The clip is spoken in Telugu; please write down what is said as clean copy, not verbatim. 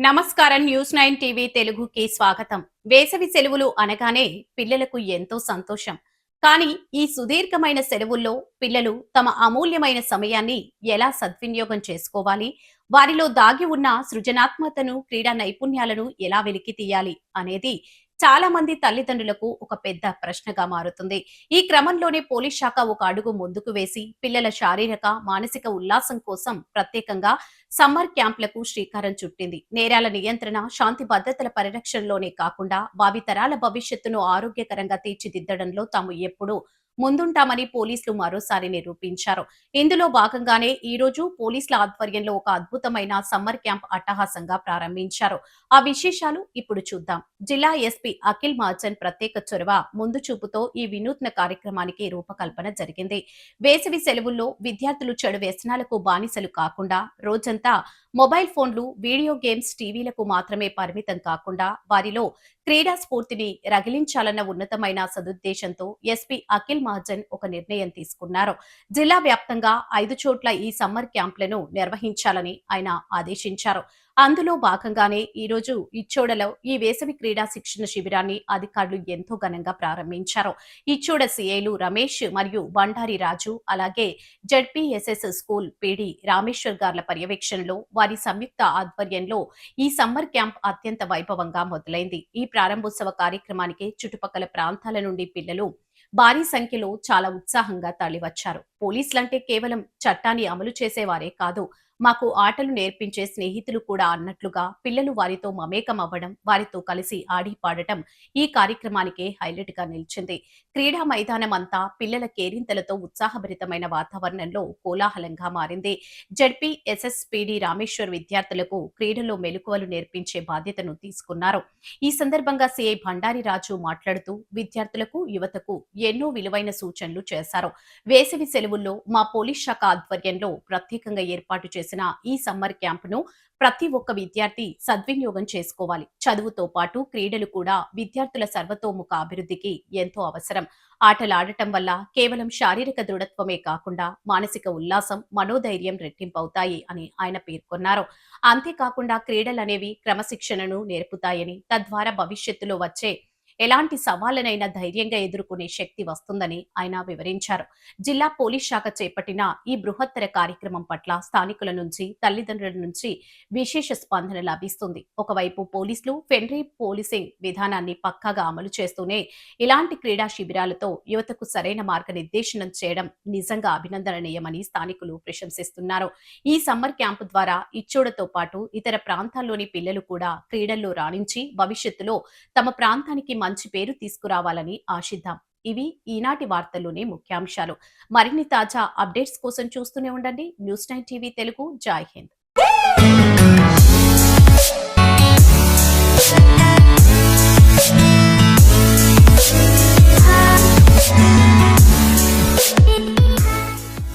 నమస్కారం. న్యూస్ 9 టీవీ తెలుగుకి స్వాగతం. వేసవి సెలవులు అనగానే పిల్లలకు ఎంతో సంతోషం. కానీ ఈ సుదీర్ఘమైన సెలవుల్లో పిల్లలు తమ అమూల్యమైన సమయాన్ని ఎలా సద్వినియోగం చేసుకోవాలి? వారిలో దాగి ఉన్న సృజనాత్మకతను, క్రీడా నైపుణ్యాలను ఎలా వెలికి తీయాలి అనేది చాలా మంది తల్లిదండ్రులకు ఒక పెద్ద ప్రశ్నగా మారుతుంది. ఈ క్రమంలోనే పోలీస్ శాఖ ఒక అడుగు ముందుకు వేసి పిల్లల శారీరక, మానసిక ఉల్లాసం కోసం ప్రత్యేకంగా సమ్మర్ క్యాంపులకు శ్రీకారం చుట్టింది. నేరాల నియంత్రణ, శాంతి భద్రతల పరిరక్షణలోనే కాకుండా భావితరాల భవిష్యత్తును ఆరోగ్యకరంగా తీర్చిదిద్దడంలో తాము ఎప్పుడూ ముందుంటామని పోలీసులు మరోసారి నిరూపించారు. ఇందులో భాగంగానే ఈ రోజు పోలీసుల ఆధ్వర్యంలో ఒక అద్భుతమైన సమ్మర్ క్యాంప్ అట్టహాసంగా ప్రారంభించారు. ఆ విశేషాలు ఇప్పుడు చూద్దాం. జిల్లా ఎస్పీ అఖిల్ మహాజన్ ప్రత్యేక చొరవ, ముందు చూపుతో ఈ వినూత్న కార్యక్రమానికి రూపకల్పన జరిగింది. వేసవి సెలవుల్లో విద్యార్థులు చెడు వ్యసనాలకు బానిసలు కాకుండా రోజంతా మొబైల్ ఫోన్లు, వీడియో గేమ్స్, టీవీలకు మాత్రమే పరిమితం కాకుండా వారిలో క్రీడా స్ఫూర్తిని రగిలించాలన్న ఉన్నతమైన సదుద్దేశంతో ఎస్పీ అఖిల్ మహాజన్ ఒక నిర్ణయం తీసుకున్నారు. జిల్లా వ్యాప్తంగా 5 చోట్ల ఈ సమ్మర్ క్యాంపులను నిర్వహించాలని ఆయన ఆదేశించారు. అందులో భాగంగానే ఈ రోజు ఇచ్చోడలో ఈ వేసవి క్రీడా శిక్షణ శిబిరాన్ని అధికారులు ఎంతో ఘనంగా ప్రారంభించారు. ఇచ్చోడ సిఐలు రమేష్ మరియు బండారి రాజు, అలాగే జడ్పీఎస్ఎస్ స్కూల్ పీడీ రామేశ్వర్ గార్ల పర్యవేక్షణలో వారి సంయుక్త ఆధ్వర్యంలో ఈ సమ్మర్ క్యాంప్ అత్యంత వైభవంగా మొదలైంది. ఈ ప్రారంభోత్సవ కార్యక్రమానికి చుట్టుపక్కల ప్రాంతాల నుండి పిల్లలు భారీ సంఖ్యలో చాలా ఉత్సాహంగా తరలివచ్చారు. పోలీసులంటే కేవలం చట్టాన్ని అమలు చేసేవారే కాదు, మాకు ఆటలు నేర్పించే స్నేహితులు కూడా అన్నట్లుగా పిల్లలు వారితో మమేకం అవ్వడం, వారితో కలిసి ఆడి పాడటం ఈ కార్యక్రమానికే హైలైట్ గా నిలిచింది. క్రీడా మైదానం అంతా పిల్లల కేరింతలతో ఉత్సాహభరితమైన వాతావరణంలో కోలాహలంగా మారింది. జడ్పీ ఎస్ఎస్పీడి రామేశ్వర్ విద్యార్థులకు క్రీడలో మెలకువలు నేర్పించే బాధ్యతను తీసుకున్నారు. ఈ సందర్భంగా సిఐ భండారి రాజు మాట్లాడుతూ విద్యార్థులకు, యువతకు ఎన్నో విలువైన సూచనలు చేశారు. వేసవి సెలవుల్లో మా పోలీస్ శాఖ ఆధ్వర్యంలో ప్రత్యేకంగా ఏర్పాటు చేసిన ఈ సమ్మర్ క్యాంపును ప్రతి ఒక్క విద్యార్థి సద్వినియోగం చేసుకోవాలి. చదువుతో పాటు క్రీడలు కూడా విద్యార్థుల సర్వతోముఖ అభివృద్ధికి ఎంతో అవసరం. ఆటలాడటం వల్ల కేవలం శారీరక దృఢత్వమే కాకుండా మానసిక ఉల్లాసం, మనోధైర్యం రెట్టింపవుతాయి అని ఆయన పేర్కొన్నారు. అంతేకాకుండా క్రీడలనేవి క్రమశిక్షణను నేర్పుతాయని, తద్వారా భవిష్యత్తులో వచ్చే ఎలాంటి సవాళ్లనైనా ధైర్యంగా ఎదుర్కొనే శక్తి వస్తుందని ఆయన వివరించారు. జిల్లా పోలీస్ శాఖ చేపట్టిన ఈ బృహత్తర కార్యక్రమం పట్ల స్థానికుల నుంచి, తల్లిదండ్రుల నుంచి విశేష స్పందన లభిస్తుంది. ఒకవైపు పోలీసులు ఫెన్రీ పోలీసింగ్ విధానాన్ని పక్కాగా అమలు చేస్తూనే ఇలాంటి క్రీడా శిబిరాలతో యువతకు సరైన మార్గనిర్దేశనం చేయడం నిజంగా అభినందనీయమని స్థానికులు ప్రశంసిస్తున్నారు. ఈ సమ్మర్ క్యాంపు ద్వారా ఇచ్చోడతో పాటు ఇతర ప్రాంతాల్లోని పిల్లలు కూడా క్రీడల్లో రాణించి భవిష్యత్తులో తమ ప్రాంతానికి మంచి పేరు తీసుకురావాలని ఆశిద్దాం. ఇవి ఈనాటి వార్తల్లోని ముఖ్యాంశాలు. మరిన్ని తాజా అప్డేట్స్ కోసం చూస్తూనే ఉండండి న్యూస్ 9 టీవీ తెలుగు. జై హింద్.